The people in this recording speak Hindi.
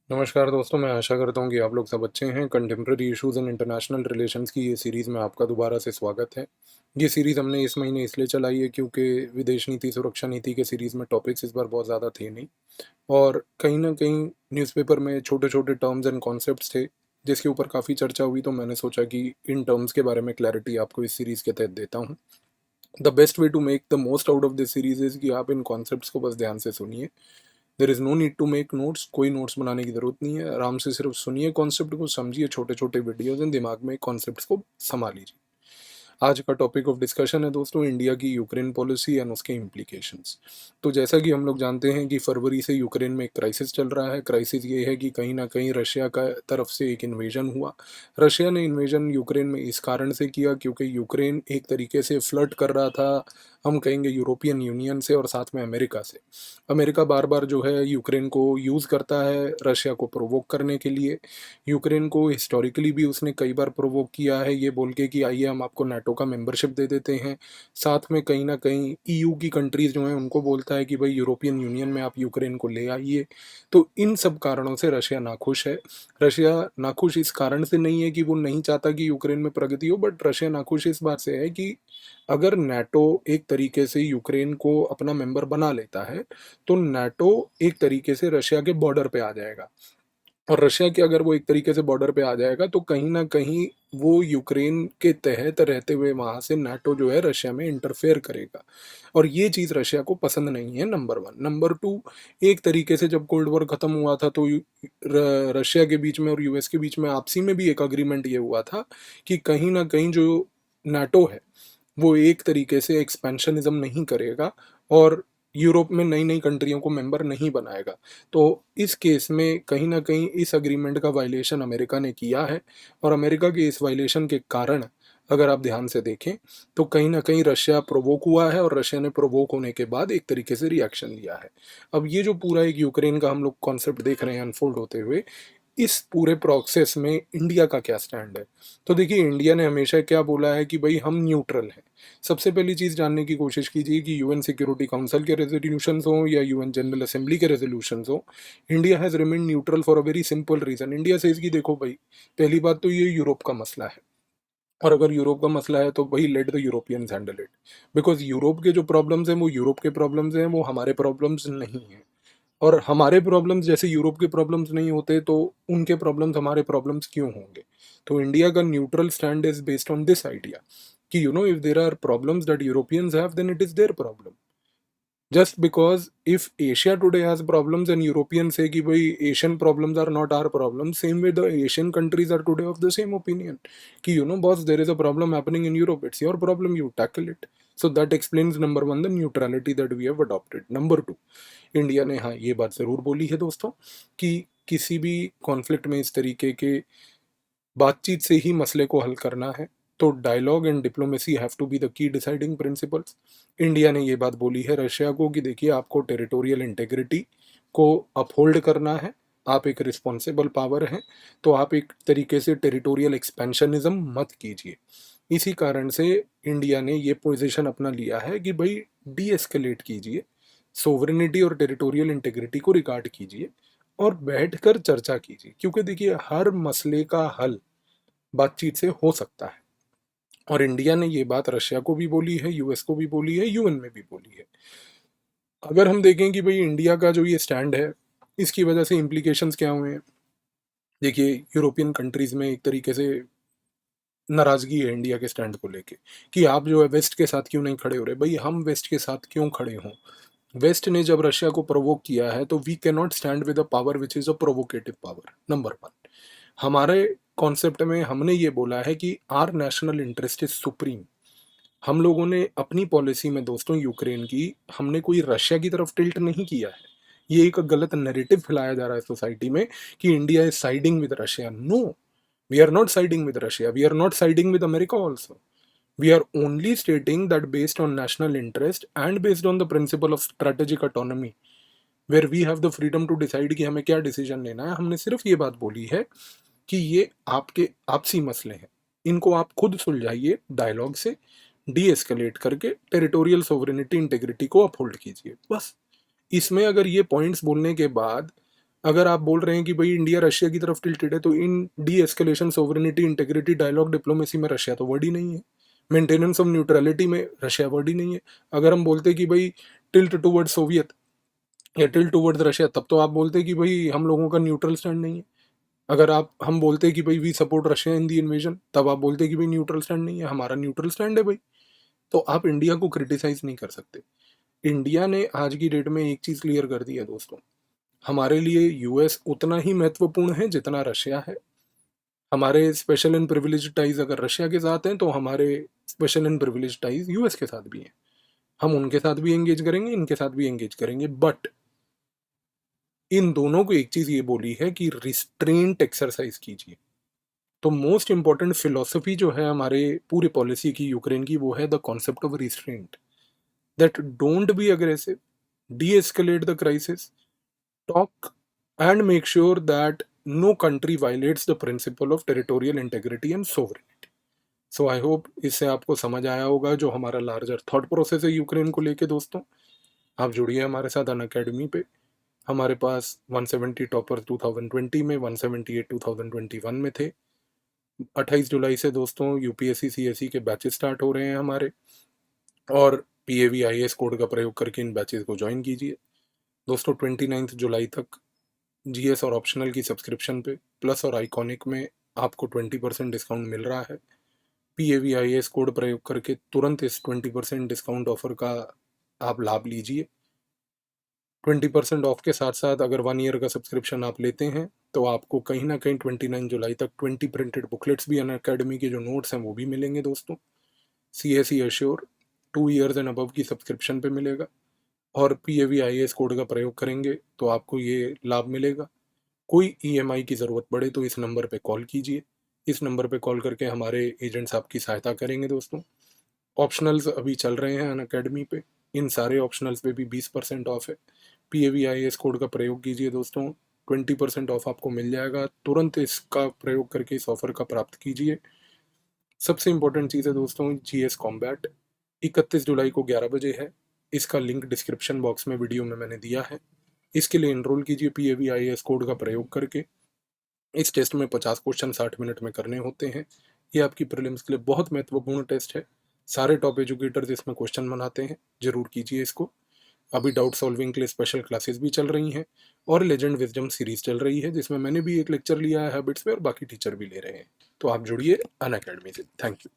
नमस्कार दोस्तों, मैं आशा करता हूँ कि आप लोग सब अच्छे हैं। Contemporary issues in international relations की ये सीरीज़ में आपका दोबारा से स्वागत है। ये सीरीज़ हमने इस महीने इसलिए चलाई है क्योंकि विदेश नीति, सुरक्षा नीति के सीरीज़ में टॉपिक्स इस बार बहुत ज़्यादा थे नहीं, और कहीं न कहीं न्यूज़पेपर में छोटे-छोटे टर्म्स एंड कॉन्सेप्ट्स थे, जिसके ऊपर काफ़ी चर्चा हुई, तो मैंने सोचा कि इन टर्म्स के बारे में क्लैरिटी आपको इस सीरीज़ के तहत देता हूँ। The best way to make the most out of this series is कि आप इन कॉन्सेप्ट्स को बस ध्यान से सुनिए। There is no need to make notes, कोई नोट्स बनाने की ज़रूरत नहीं है। आराम से सिर्फ सुनिए कॉन्सेप्ट को, समझिए छोटे-छोटे वीडियोज़ एंड दिमाग में कॉन्सेप्ट्स को समा लीजिए। आज का टॉपिक ऑफ डिस्कशन है दोस्तों, इंडिया की यूक्रेन पॉलिसी एंड उसके इम्प्लीकेशंस। तो जैसा कि हम लोग जानते हैं कि फरवरी से यूक्रेन में एक क्राइसिस चल रहा है। क्राइसिस ये है कि कहीं ना कहीं रशिया का तरफ से एक इन्वेजन हुआ। रशिया ने इन्वेजन यूक्रेन में इस कारण से किया क्योंकि यूक्रेन एक तरीके से फ्लर्ट कर रहा था, हम कहेंगे यूरोपियन यूनियन से और साथ में अमेरिका से। अमेरिका बार बार जो है यूक्रेन को यूज़ करता है रशिया को प्रोवोक करने के लिए। यूक्रेन को हिस्टोरिकली भी उसने कई बार प्रोवोक किया है, ये बोल के कि आइए हम आपको नाटो का मेंबरशिप दे देते हैं। साथ में कहीं न कहीं ईयू की कंट्रीज़ जो हैं उनको बोलता है कि भई यूरोपियन यूनियन में आप यूक्रेन को ले आइए। तो इन सब कारणों से रशिया नाखुश है। रशिया नाखुश इस कारण से नहीं है कि वो नहीं चाहता कि यूक्रेन में प्रगति हो, बट रशिया नाखुश इस बात से है कि अगर नाटो एक तरीके से यूक्रेन को अपना मेंबर बना लेता है, तो नाटो एक तरीके से रशिया के बॉर्डर पे आ जाएगा। और रशिया के अगर वो एक तरीके से बॉर्डर पे आ जाएगा तो कहीं न कहीं वो यूक्रेन के तहत रहते हुए वहाँ से नाटो जो है रशिया में इंटरफेयर करेगा, और ये चीज़ रशिया को पसंद नहीं है, नंबर 1। नंबर 2, एक तरीके से जब कोल्ड वॉर खत्म हुआ था तो यू रशिया के बीच में और यूएस के बीच में आपसी में भी एक एग्रीमेंट ये हुआ था कि कहीं न कहीं जो नाटो है, वो एक तरीके से एक्सपेंशनिज़्म नहीं करेगा और यूरोप में नई-नई कंट्रियों को मेंबर नहीं बनाएगा। तो इस केस में कहीं न कहीं इस एग्रीमेंट का वायलेशन अमेरिका ने किया है, और अमेरिका के इस वायलेशन के कारण अगर आप ध्यान से देखें, तो कहीं न कहीं रशिया प्रोवोक हुआ है, और रशिया ने प्रोवोक होने के बाद एक तरीके से रिएक्शन लिया है। अब ये जो पूरा एक यूक्रेन का हम लोग कॉन्सेप्ट देख रहे हैं अनफोल्ड होते हुए, इस पूरे प्रोसेस में इंडिया का क्या स्टैंड है? तो देखिए, इंडिया ने हमेशा क्या बोला है कि भई हम न्यूट्रल हैं। सबसे पहली चीज़ जानने की कोशिश कीजिए कि यूएन सिक्योरिटी काउंसिल के रेज़ोल्यूशंस हों या यूएन जनरल असेंबली के रेज़ोल्यूशंस हों, India has remained neutral for a very simple reason. India says कि देखो भई, पहली बात तो ये यूरोप का मसला है, और अगर यूरोप का मसला है तो भई let the Europeans handle it. Because Europe के जो प्रॉब्लम्स हैं वो यूरोप के प्रॉब्लम्स हैं, वो हमारे प्रॉब्लम्स नहीं हैं। और हमारे प्रॉब्लम्स जैसे यूरोप के प्रॉब्लम्स नहीं होते, तो उनके प्रॉब्लम्स हमारे प्रॉब्लम्स क्यों होंगे? तो इंडिया का neutral stand is based on this idea कि if there are problems that Europeans have, then it is their problem. Just because if Asia today has problems and Europeans say कि भाई Asian problems are not our problem, same way the Asian countries are today of the same opinion कि boss, there is a problem happening in Europe, it's your problem, you tackle it. So that explains number one the neutrality that we have adopted. Number two, India ने हाँ ये बात ज़रूर बोली है दोस्तों कि किसी भी कॉन्फ्लिक्ट में इस तरीके के बातचीत से ही मसले को हल करना है, तो dialogue and diplomacy have to be the key deciding principles. India ने ये बात बोली है रशिया को कि देखिए, आपको टेरिटोरियल इंटेग्रिटी को अपहोल्ड करना है, आप एक रिस्पॉन्सिबल पावर हैं, तो आप एक तरीके से टेरिटोरियल एक्सपेंशनिज्म मत कीजिए। इसी कारण से इंडिया ने ये पोजीशन अपना लिया है कि भाई डी एस्केलेट कीजिए, सोवरेनिटी और टेरिटोरियल इंटेग्रिटी को रिगार्ड कीजिए और बैठकर चर्चा कीजिए, क्योंकि देखिए हर मसले का हल बातचीत से हो सकता है। और इंडिया ने ये बात रशिया को भी बोली है, यूएस को भी बोली है, यूएन में भी बोली है। अगर हम देखें कि भाई इंडिया का जो ये स्टैंड है, इसकी वजह से इम्प्लीकेशंस क्या हुए हैं। देखिए, यूरोपियन कंट्रीज में एक तरीके से नाराजगी है इंडिया के स्टैंड को लेके कि आप जो है वेस्ट के साथ क्यों नहीं खड़े हो रहे। भाई, हम वेस्ट के साथ क्यों खड़े हों? वेस्ट ने जब रशिया को प्रोवोक किया है, तो we can not stand with a power which is a provocative power, number 1। हमारे कॉन्सेप्ट में हमने ये बोला है कि our national interest is supreme. हम लोगों ने अपनी पॉलिसी में दोस्तों यूक्रेन की, हमने कोई रशिया की तरफ टिल्ट नहीं किया है। ये एक गलत नैरेटिव फैलाया जा रहा है सोसाइटी में कि India is siding with Russia. No, we are not siding with Russia, we are not siding with America also. We are only stating that based on national interest and based on the principle of strategic autonomy, where we have the freedom to decide कि हमें क्या डिसीजन लेना है, हमने सिर्फ ये बात बोली है कि ये आपके आपसी मसले हैं, इनको आप खुद सुलझाइए डायलॉग से, डी एस्केलेट करके टेरिटोरियल सोवरेनिटी इंटेग्रिटी को अपहोल्ड कीजिए, बस। इसमें अगर ये पॉइंट्स बोलने के बाद अगर आप बोल रहे हैं कि भाई इंडिया रशिया की तरफ टिल्टेड है, तो in de-escalation, sovereignty, integrity, dialogue, diplomacy में रशिया तो वर्ड ही नहीं है। मेंटेनेंस ऑफ न्यूट्रलिटी में रशिया वर्ड ही नहीं है। अगर हम बोलते कि भाई टिल्ट टूवर्ड सोवियत या टिल्ट टूवर्ड रशिया, तब तो आप बोलते कि भाई हम लोगों का न्यूट्रल स्टैंड नहीं है। अगर आप हम बोलते कि भाई we support Russia in the invasion, तब आप बोलते कि भाई न्यूट्रल स्टैंड नहीं है। हमारा न्यूट्रल स्टैंड है भाई। तो आप इंडिया को क्रिटिसाइज नहीं कर सकते। इंडिया ने आज की डेट में एक चीज क्लियर कर दी है दोस्तों, हमारे लिए यूएस उतना ही महत्वपूर्ण है जितना रशिया है। हमारे स्पेशल एंड प्रिविलेज टाइज अगर रशिया के साथ हैं, तो हमारे special and privilege ties US के साथ भी हैं। हम उनके साथ भी एंगेज करेंगे, इनके साथ भी एंगेज करेंगे, बट इन दोनों को एक चीज ये बोली है कि रिस्ट्रेंट एक्सरसाइज कीजिए। तो मोस्ट इंपॉर्टेंट फिलोसफी जो है हमारे पूरे पॉलिसी की यूक्रेन की, वो है the concept of restraint, that don't be aggressive, D escalate the crisis, talk and make sure that no country violates the principle of territorial integrity and sovereignty. So I hope इससे आपको समझ आया होगा जो हमारा लार्जर थॉट प्रोसेस है यूक्रेन को लेके। दोस्तों आप जुड़िए हमारे साथ अन अकेडमी पे। हमारे पास 170 टॉपर्स 2020 में, 178 2021 में थे। 28 जुलाई से दोस्तों यूपीएससी सीएससी के बैचेस स्टार्ट हो रहे हैं हमारे, और पीएवी आईएएस कोड का प्रयोग करके इन बैचेस को ज्वाइन कीजिए। दोस्तों 29 जुलाई तक जीएस और ऑप्शनल की सब्सक्रिप्शन पे प्लस और आइकॉनिक में आपको 20% डिस्काउंट मिल रहा है। PAVIAS कोड प्रयोग करके तुरंत इस 20% डिस्काउंट ऑफर का आप लाभ लीजिए। 20% ऑफ के साथ साथ अगर 1 ईयर का सब्सक्रिप्शन आप लेते हैं, तो आपको कहीं ना कहीं 29 जुलाई तक 20 प्रिंटेड बुकलेट्स भी अन अकेडमी के जो नोट्स हैं वो भी मिलेंगे दोस्तों। CSE assure 2 years and above की सब्सक्रिप्शन पे मिलेगा, और PAVIAS कोड का प्रयोग करेंगे तो आपको ये लाभ मिलेगा। कोई ईएमआई की ज़रूरत पड़े तो इस नंबर पे कॉल कीजिए। इस नंबर पे कॉल करके हमारे एजेंट्स आपकी सहायता करेंगे दोस्तों। ऑप्शनल्स अभी चल रहे हैं अन अकेडमी पे, इन सारे ऑप्शनल्स पे भी 20% ऑफ है। PAVIAS कोड का प्रयोग कीजिए दोस्तों, 20% ऑफ आपको मिल जाएगा। तुरंत इसका प्रयोग करके इस ऑफर का प्राप्त कीजिए। सबसे इंपॉर्टेंट चीज़ है दोस्तों, GS कॉम्बैट 31 जुलाई को 11 बजे है। इसका लिंक डिस्क्रिप्शन बॉक्स में वीडियो में मैंने दिया है। इसके लिए एनरोल कीजिए PAVIAS कोड का प्रयोग करके। इस टेस्ट में 50 क्वेश्चन 60 मिनट में करने होते हैं। ये आपकी प्रीलिम्स के लिए बहुत महत्वपूर्ण टेस्ट है। सारे टॉप एजुकेटर्स इसमें क्वेश्चन बनाते हैं, जरूर कीजिए इसको। अभी डाउट सॉल्विंग के लिए स्पेशल क्लासेस भी चल रही हैं, और लेजेंड विजडम सीरीज चल रही है जिसमें मैंने भी एक लेक्चर लिया है हैबिट्स पे, और बाकी टीचर भी ले रहे हैं। तो आप जुड़िए अन अकेडमी से। Thank you.